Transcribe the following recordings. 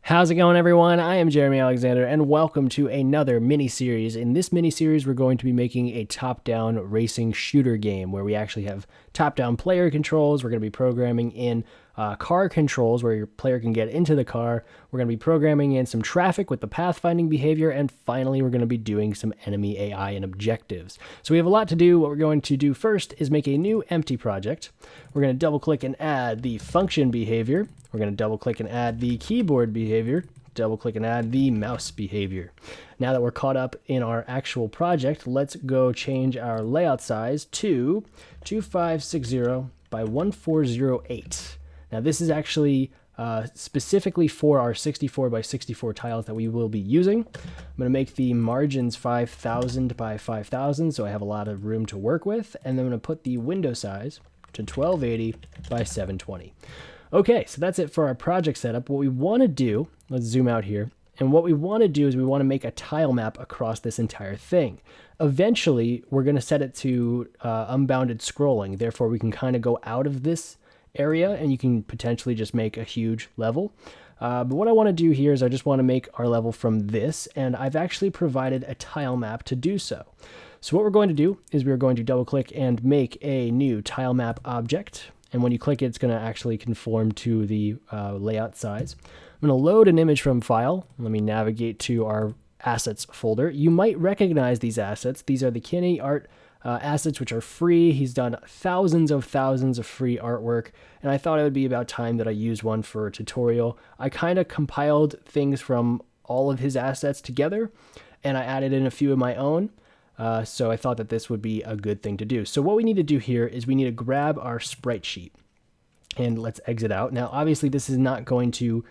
How's it going, everyone? I am Jeremy Alexander, and welcome to another mini-series. In this mini-series, we're going to be making a top-down racing shooter game where we actually have top-down player controls. We're going to be programming in car controls where your player can get into the car. We're going to be programming in some traffic with the pathfinding behavior, and finally, we're going to be doing some enemy AI and objectives. So we have a lot to do. What we're going to do first is make a new empty project. We're going to double-click and add the function behavior. We're going to double-click and add the keyboard behavior, double-click and add the mouse behavior. Now that we're caught up in our actual project, let's go change our layout size to 2560 by 1408. Now this is actually specifically for our 64 by 64 tiles that we will be using. I'm going to make the margins 5000 by 5000 so I have a lot of room to work with, and then I'm going to put the window size to 1280 by 720. Okay, so that's it for our project setup. What we want to do, let's zoom out here, and what we want to do is we want to make a tile map across this entire thing. Eventually, we're going to set it to unbounded scrolling, therefore we can kind of go out of this area and you can potentially just make a huge level. But what I want to do here is I just want to make our level from this, and I've actually provided a tile map to do so. So what we're going to do is we're going to double click and make a new tile map object. And when you click it, it's going to actually conform to the layout size. I'm going to load an image from file. Let me navigate to our assets folder. You might recognize these assets. These are the Kenny art assets, which are free. He's done thousands of free artwork, and I thought it would be about time that I use one for a tutorial. I kind of compiled things from all of his assets together, and I added in a few of my own. So I thought that this would be a good thing to do. So what we need to do here is we need to grab our sprite sheet, and let's exit out. Now, obviously, this is not going to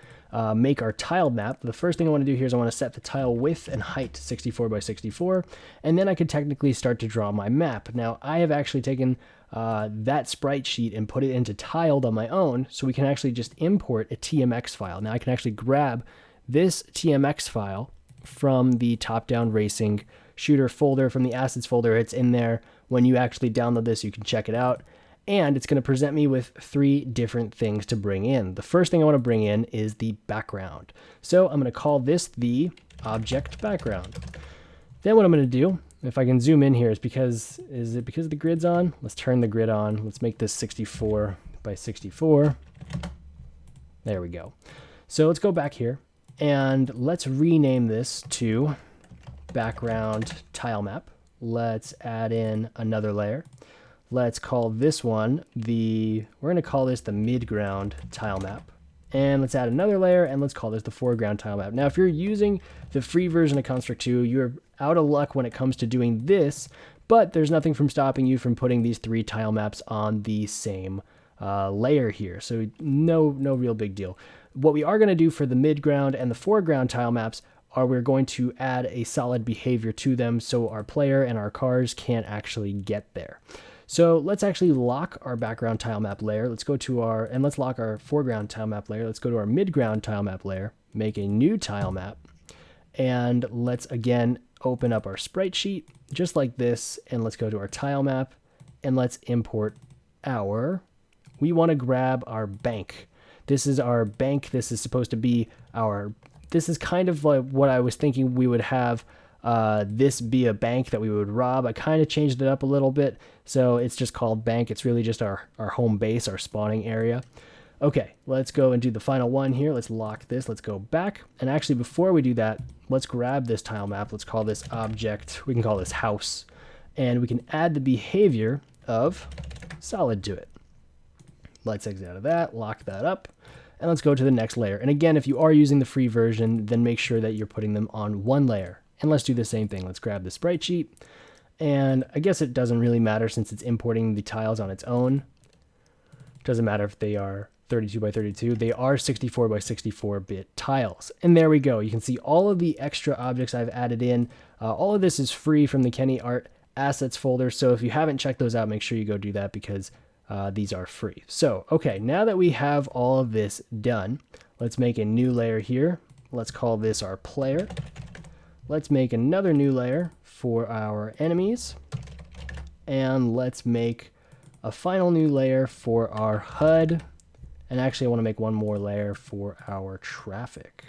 make our tile map. The first thing I want to do here is I want to set the tile width and height to 64 by 64, and then I could technically start to draw my map. Now, I have actually taken that sprite sheet and put it into tiled on my own, so we can actually just import a TMX file. Now, I can actually grab this TMX file from the top-down racing shooter folder, from the assets folder. It's in there. When you actually download this, you can check it out, and it's going to present me with three different things to bring in. The first thing I want to bring in is the background. So I'm going to call this the object background. Then what I'm going to do, if I can zoom in here, is it because the grid's on? Let's turn the grid on. Let's make this 64 by 64. There we go. So let's go back here and let's rename this to background tile map. Let's add in another layer. Let's call this one we're going to call this the midground tile map. And let's add another layer, and let's call this the foreground tile map. Now, if you're using the free version of Construct 2, you're out of luck when it comes to doing this, but there's nothing from stopping you from putting these three tile maps on the same layer here. So no real big deal. What we are going to do for the midground and the foreground tile maps are we're going to add a solid behavior to them so our player and our cars can't actually get there. So let's actually lock our background tile map layer. Let's go to let's lock our foreground tile map layer. Let's go to our midground tile map layer, make a new tile map, and let's again open up our sprite sheet just like this, and let's go to our tile map, and let's import we want to grab our bank. This is our bank. This is supposed to be this is kind of like what I was thinking we would have this be a bank that we would rob. I kind of changed it up a little bit, so it's just called bank. It's really just our home base, our spawning area. Okay, let's go and do the final one here. Let's lock this. Let's go back. And actually, before we do that, let's grab this tile map. Let's call this object. We can call this house. And we can add the behavior of solid to it. Let's exit out of that, lock that up, and let's go to the next layer. And again, if you are using the free version, then make sure that you're putting them on one layer. And let's do the same thing. Let's grab the sprite sheet. And I guess it doesn't really matter since it's importing the tiles on its own. Doesn't matter if they are 32 by 32. They are 64 by 64-bit tiles. And there we go. You can see all of the extra objects I've added in. All of this is free from the Kenny Art Assets folder. So if you haven't checked those out, make sure you go do that because these are free. So, okay, now that we have all of this done, let's make a new layer here. Let's call this our player. Let's make another new layer for our enemies. And let's make a final new layer for our HUD. And actually, I want to make one more layer for our traffic.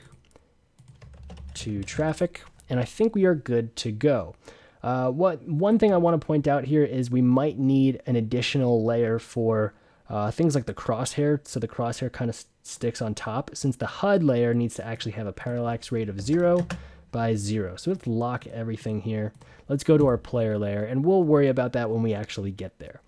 to traffic, and I think we are good to go. One thing I want to point out here is we might need an additional layer for things like the crosshair, so the crosshair kind of sticks on top, since the HUD layer needs to actually have a parallax rate of 0 by 0. So let's lock everything here. Let's go to our player layer, and we'll worry about that when we actually get there.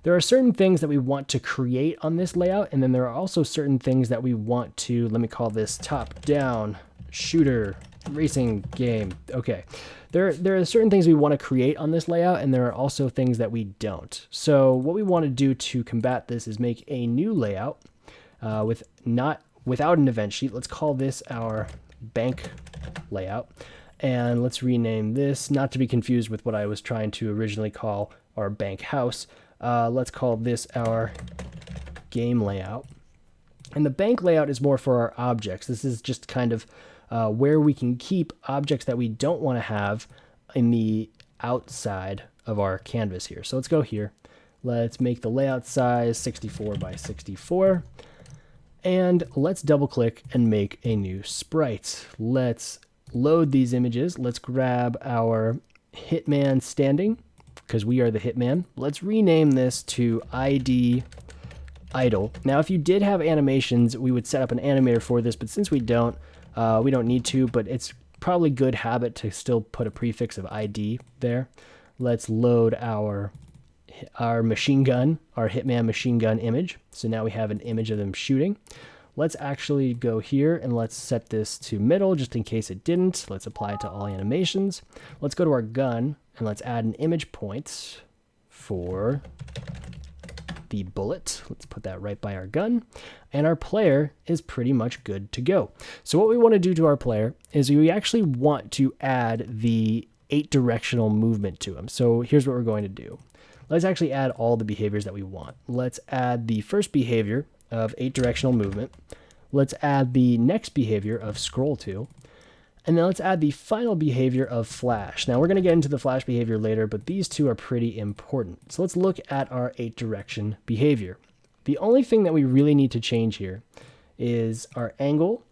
There are certain things that we want to create on this layout, and then there are also certain things that we want to, let me call this top-down shooter racing game. Okay, there are certain things we want to create on this layout, and there are also things that we don't. So what we want to do to combat this is make a new layout without an event sheet. Let's call this our bank layout, and let's rename this, not to be confused with what I was trying to originally call our bank house. Let's call this our game layout. And the bank layout is more for our objects. This is just kind of where we can keep objects that we don't want to have in the outside of our canvas here. So let's go here. Let's make the layout size 64 by 64. And let's double click and make a new sprite. Let's load these images. Let's grab our Hitman standing, because we are the Hitman. Let's rename this to ID idle. Now, if you did have animations, we would set up an animator for this, but since we don't need to, but it's probably good habit to still put a prefix of ID there. Let's load our machine gun, our Hitman machine gun image. So now we have an image of them shooting. Let's actually go here and let's set this to middle just in case it didn't. Let's apply it to all animations. Let's go to our gun and let's add an image point for the bullet. Let's put that right by our gun. And our player is pretty much good to go. So what we want to do to our player is we actually want to add the 8-directional movement to him. So here's what we're going to do. Let's actually add all the behaviors that we want. Let's add the first behavior of 8-directional movement. Let's add the next behavior of scroll to. And then let's add the final behavior of flash. Now we're going to get into the flash behavior later, but these two are pretty important. So let's look at our 8-direction behavior. The only thing that we really need to change here is our angle.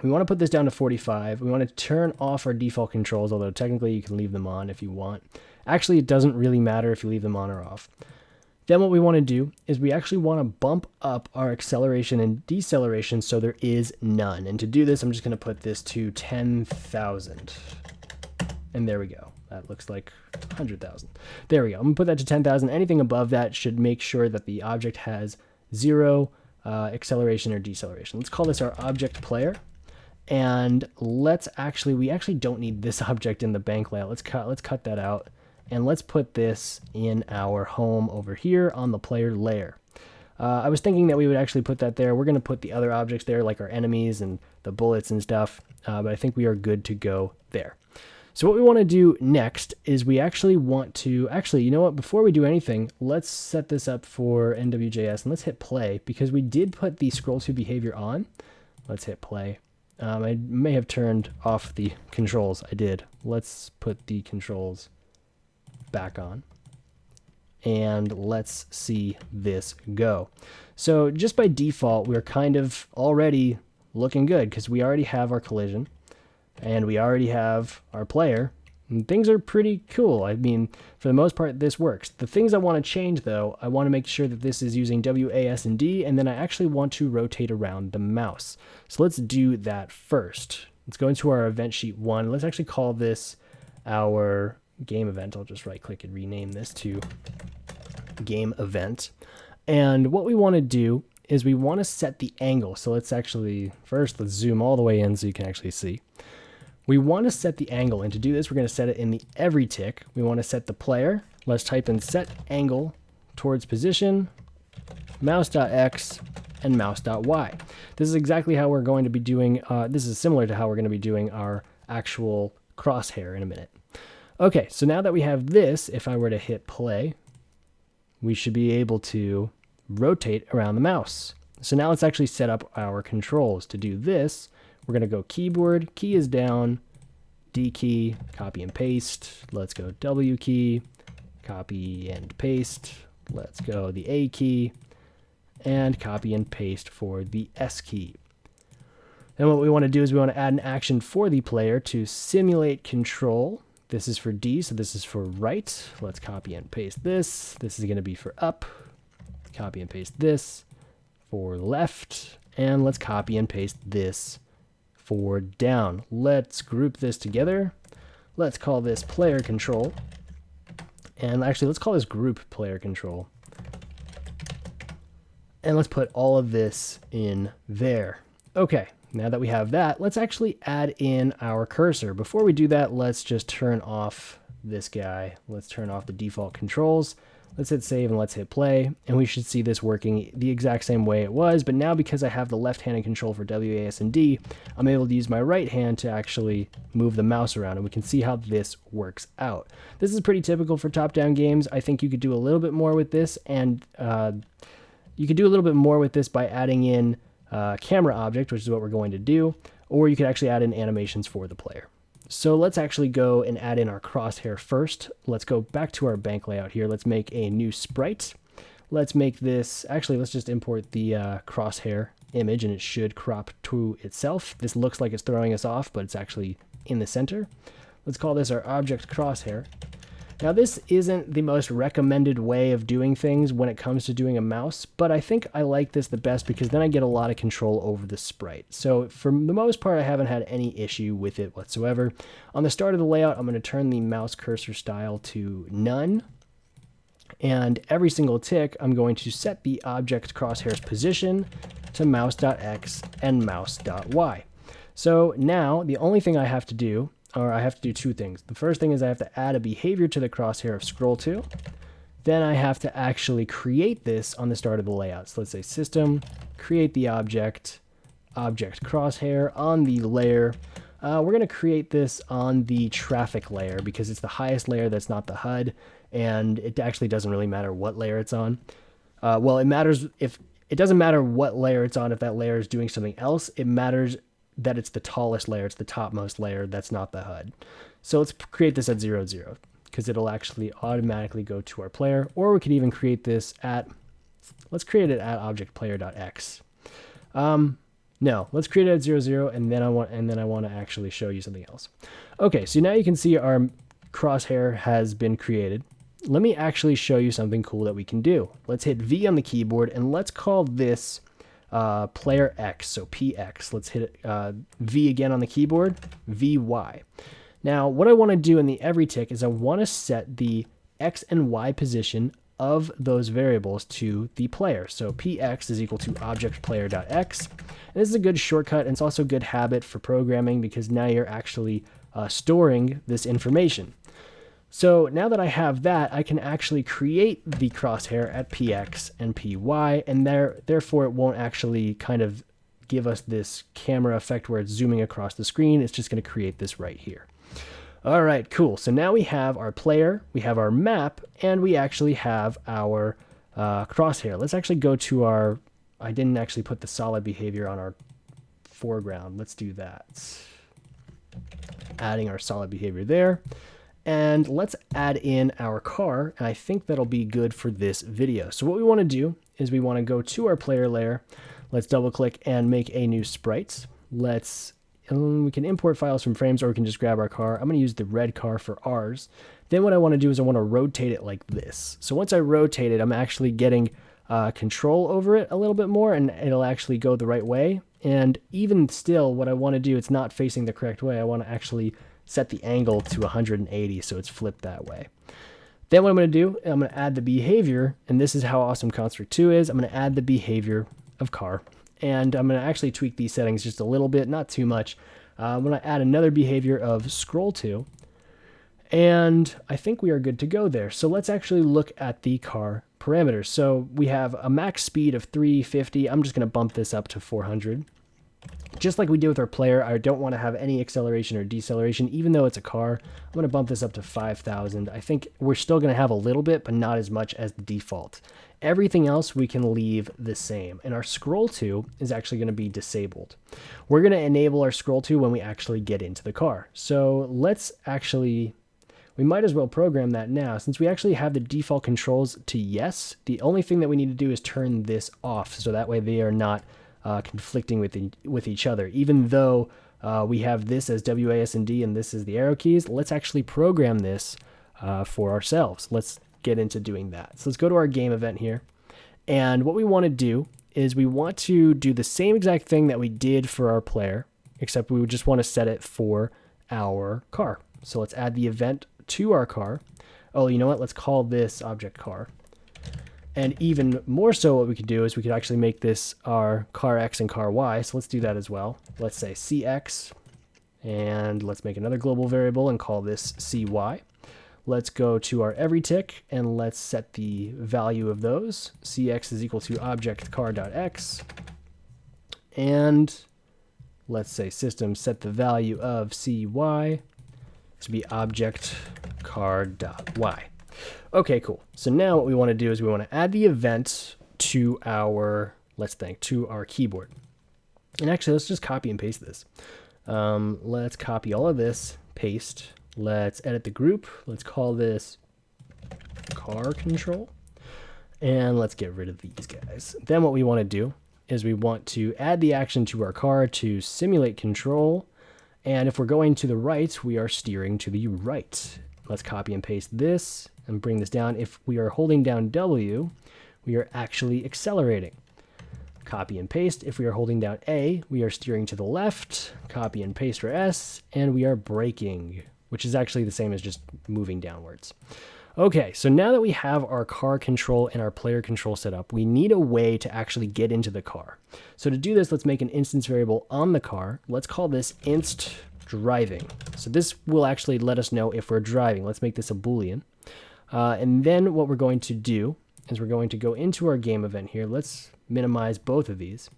We want to put this down to 45. We want to turn off our default controls, although technically you can leave them on if you want. Actually, it doesn't really matter if you leave them on or off. Then what we want to do is we actually want to bump up our acceleration and deceleration so there is none. And to do this, I'm just going to put this to 10,000. And there we go. That looks like 100,000. There we go. I'm going to put that to 10,000. Anything above that should make sure that the object has 0 acceleration or deceleration. Let's call this our object player. And we actually don't need this object in the bank layout. Let's cut that out. And let's put this in our home over here on the player layer. I was thinking that we would actually put that there. We're going to put the other objects there, like our enemies and the bullets and stuff. But I think we are good to go there. So what we want to do next is we actually want to, you know what, before we do anything, let's set this up for NWJS and let's hit play, because we did put the scroll to behavior on. Let's hit play. I may have turned off the controls. I did. Let's put the controls back on. And let's see this go. So just by default, we're kind of already looking good because we already have our collision and we already have our player. And things are pretty cool. I mean, for the most part, this works. The things I want to change, though, I want to make sure that this is using WASD, and then I actually want to rotate around the mouse. So let's do that first. Let's go into our event sheet 1. Let's actually call this our game event. I'll just right click and rename this to game event. And what we want to do is we want to set the angle. So let's zoom all the way in so you can actually see. We want to set the angle, and to do this, we're going to set it in the every tick. We want to set the player. Let's type in set angle towards position, mouse.x, and mouse.y. This is exactly how we're going to be doing, this is similar to how we're going to be doing our actual crosshair in a minute. Okay, so now that we have this, if I were to hit play, we should be able to rotate around the mouse. So now let's actually set up our controls. To do this, we're going to go keyboard, key is down, D key, copy and paste. Let's go W key, copy and paste. Let's go the A key, and copy and paste for the S key. Then what we want to do is we want to add an action for the player to simulate control. This is for D, so this is for right. Let's copy and paste this. This is going to be for up. Copy and paste this for left. And let's copy and paste this for down. Let's group this together. Let's call this player control. And actually, let's call this group player control. And let's put all of this in there. Okay, now that we have that, let's actually add in our cursor. Before we do that, let's just turn off this guy. Let's turn off the default controls. Let's hit save and let's hit play. And we should see this working the exact same way it was. But now because I have the left-handed control for W, A, S, and D, I'm able to use my right hand to actually move the mouse around. And we can see how this works out. This is pretty typical for top-down games. I think you could do a little bit more with this. And you could do a little bit more with this by adding in camera object, which is what we're going to do. Or you could actually add in animations for the player. So let's actually go and add in our crosshair first. Let's go back to our bank layout here. Let's make a new sprite. Let's make this, actually, let's just import the crosshair image and it should crop to itself. This looks like it's throwing us off, but it's actually in the center. Let's call this our object crosshair. Now this isn't the most recommended way of doing things when it comes to doing a mouse, but I think I like this the best because then I get a lot of control over the sprite. So for the most part, I haven't had any issue with it whatsoever. On the start of the layout, I'm going to turn the mouse cursor style to none. And every single tick, I'm going to set the object crosshair's position to mouse.x and mouse.y. So now the only thing I have to do, or I have to do two things. The first thing is I have to add a behavior to the crosshair of scroll to. Then I have to actually create this on the start of the layout. So let's say system, create the object crosshair on the layer. We're going to create this on the traffic layer because it's the highest layer that's not the HUD, and it actually doesn't really matter what layer it's on. Well, it matters if it doesn't matter what layer it's on if that layer is doing something else. It matters that it's the tallest layer, it's the topmost layer that's not the HUD. So let's create this at 0, 0 because it'll actually automatically go to our player, or we could even create this at, let's create it at object player.x. No, let's create it at 0, 0, and then I want to actually show you something else. Okay, so now you can see our crosshair has been created. Let me actually show you something cool that we can do. Let's hit V on the keyboard and let's call this player X, so PX. Let's hit V again on the keyboard, VY. Now, what I want to do in the every tick is I want to set the X and Y position of those variables to the player. So PX is equal to object player.x. And this is a good shortcut, and it's also a good habit for programming because now you're actually storing this information. So now that I have that, I can actually create the crosshair at PX and PY, and therefore it won't actually kind of give us this camera effect where it's zooming across the screen. It's just going to create this right here. All right, cool. So now we have our player, we have our map, and we actually have our crosshair. Let's actually go to our, I didn't actually put the solid behavior on our foreground. Let's do that. Adding our solid behavior there. And let's add in our car, and I think that'll be good for this video. So what we want to do is we want to go to our player layer. Let's double click and make a new sprite. We can import files from frames, or we can just grab our car. I'm going to use the red car for ours. Then what I want to do is I want to rotate it like this. So once I rotate it, I'm actually getting control over it a little bit more, and it'll actually go the right way. And even still, what I want to do, it's not facing the correct way. I want to actually set the angle to 180 so it's flipped that way. Then what I'm going to do, I'm going to add the behavior, and this is how awesome Construct 2 is. I'm going to add the behavior of car, and I'm going to actually tweak these settings just a little bit, not too much. I'm going to add another behavior of scroll to, and I think we are good to go there. So let's actually look at the car parameters. So we have a max speed of 350. I'm just going to bump this up to 400. Just like we did with our player, I don't want to have any acceleration or deceleration, even though it's a car. I'm going to bump this up to 5,000. I think we're still going to have a little bit, but not as much as the default. Everything else we can leave the same. And our scroll to is actually going to be disabled. We're going to enable our scroll to when we actually get into the car. So let's actually, we might as well program that now. Since we actually have the default controls to yes, the only thing that we need to do is turn this off. So that way they are not conflicting with each other. Even though we have this as WASD and this is the arrow keys, let's actually program this for ourselves. Let's get into doing that. So let's go to our game event here. And what we want to do is we want to do the same exact thing that we did for our player, except we would just want to set it for our car. So let's add the event to our car. Oh, you know what? Let's call this object car. And even more so, what we could do is we could actually make this our car X and car Y. So let's do that as well. Let's say CX, and let's make another global variable and call this CY. Let's go to our every tick and let's set the value of those. CX is equal to object car.x. And let's say system set the value of CY to be object car.y. Okay, cool. So now what we want to do is we want to add the event to our, to our keyboard. And actually, let's just copy and paste this. Let's copy all of this, paste. Let's edit the group. Let's call this car control. And let's get rid of these guys. Then what we want to do is we want to add the action to our car to simulate control. And if we're going to the right, we are steering to the right. Let's copy and paste this and bring this down. If we are holding down W, we are actually accelerating. Copy and paste. If we are holding down A, we are steering to the left. Copy and paste for S, and we are braking, which is actually the same as just moving downwards. Okay, so now that we have our car control and our player control set up, we need a way to actually get into the car. So to do this, let's make an instance variable on the car. Let's call this inst driving. So this will actually let us know if we're driving. Let's make this a Boolean. And then what we're going to do is we're going to go into our game event here. Let's minimize both of these.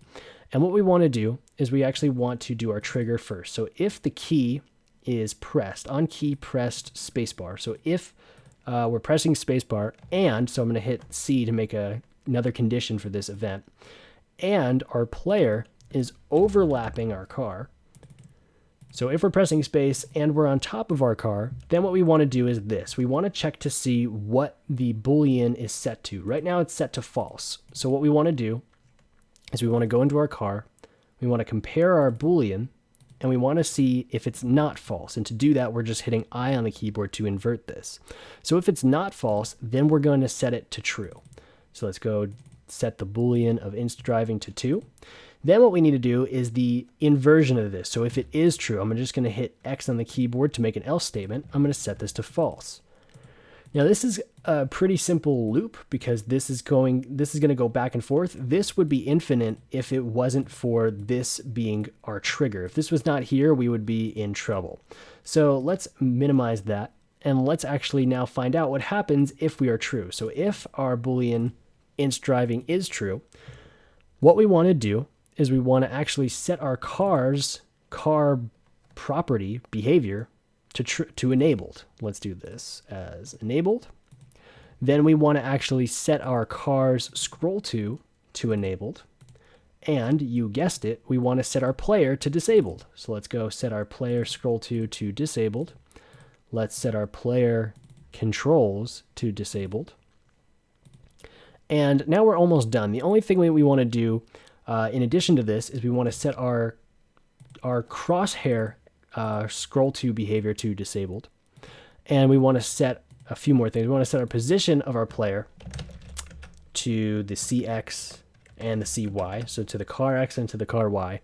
And what we want to do is we actually want to do our trigger first. So if the key is pressed, on key pressed spacebar. So if we're pressing spacebar, and so I'm going to hit C to make another condition for this event, and our player is overlapping our car. So if we're pressing space and we're on top of our car, then what we want to do is this. We want to check to see what the Boolean is set to. Right now it's set to false. So what we want to do is we want to go into our car, we want to compare our Boolean, and we want to see if it's not false. And to do that, we're just hitting I on the keyboard to invert this. So if it's not false, then we're going to set it to true. So let's go set the Boolean of inst driving to 2. Then what we need to do is the inversion of this. So if it is true, I'm just going to hit X on the keyboard to make an else statement. I'm going to set this to false. Now this is a pretty simple loop because this is going to go back and forth. This would be infinite if it wasn't for this being our trigger. If this was not here, we would be in trouble. So let's minimize that and let's actually now find out what happens if we are true. So if our Boolean inst driving is true, what we want to do is we want to actually set our car property behavior to enabled. Let's do this as enabled. Then we want to actually set our car's scroll to enabled. And you guessed it, we want to set our player to disabled. So let's go set our player scroll to disabled. Let's set our player controls to disabled. And now we're almost done. The only thing we want to do in addition to this is we want to set our crosshair scroll to behavior to disabled. And we want to set a few more things. We want to set our position of our player to the CX and the CY, so to the car X and to the car Y.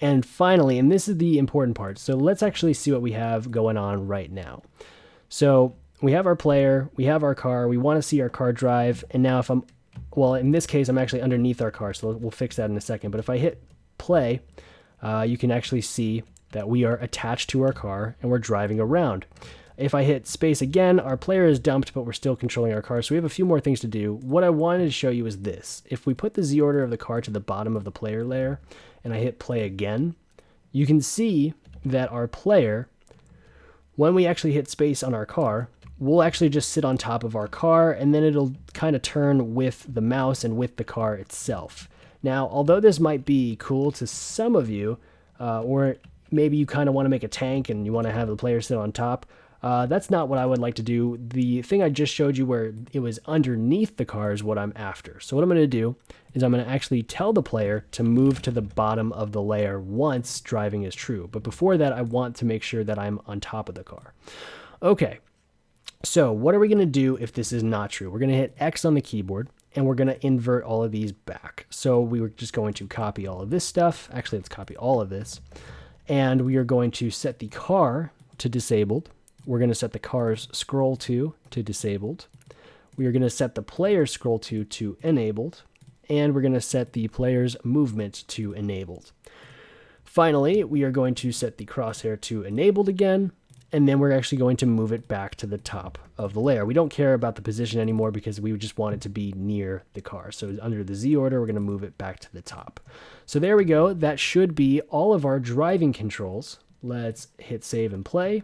And finally, and this is the important part, so let's actually see what we have going on right now. So we have our player, we have our car, we want to see our car drive, and now if well, in this case, I'm actually underneath our car, so we'll fix that in a second. But if I hit play, you can actually see that we are attached to our car and we're driving around. If I hit space again, our player is dumped, but we're still controlling our car. So we have a few more things to do. What I wanted to show you is this. If we put the Z order of the car to the bottom of the player layer and I hit play again, you can see that our player, when we actually hit space on our car, we'll actually just sit on top of our car and then it'll kind of turn with the mouse and with the car itself. Now, although this might be cool to some of you, or maybe you kind of want to make a tank and you want to have the player sit on top, That's not what I would like to do. The thing I just showed you where it was underneath the car is what I'm after. So what I'm going to do is I'm going to actually tell the player to move to the bottom of the layer once driving is true. But before that, I want to make sure that I'm on top of the car. Okay, so what are we going to do if this is not true? We're going to hit X on the keyboard, and we're going to invert all of these back. So we were just going to copy all of this stuff. Actually, let's copy all of this. And we are going to set the car to disabled. We're going to set the car's scroll to disabled. We are going to set the player's scroll to enabled. And we're going to set the player's movement to enabled. Finally, we are going to set the crosshair to enabled again. And then we're actually going to move it back to the top of the layer. We don't care about the position anymore because we just want it to be near the car. So under the Z order, we're going to move it back to the top. So there we go. That should be all of our driving controls. Let's hit save and play.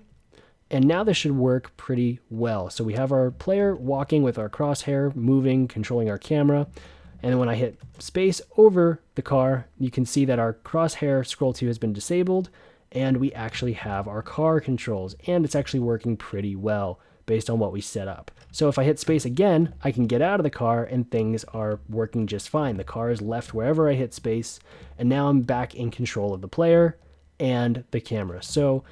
And now this should work pretty well. So we have our player walking with our crosshair, moving, controlling our camera. And then when I hit space over the car, you can see that our crosshair scroll to has been disabled. And we actually have our car controls, and it's actually working pretty well based on what we set up. So if I hit space again, I can get out of the car and things are working just fine. The car is left wherever I hit space, and now I'm back in control of the player and the camera. So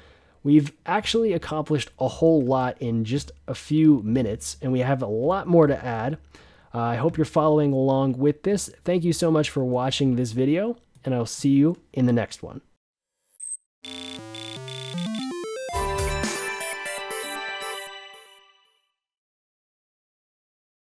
we've actually accomplished a whole lot in just a few minutes, and we have a lot more to add. I hope you're following along with this. Thank you so much for watching this video, and I'll see you in the next one.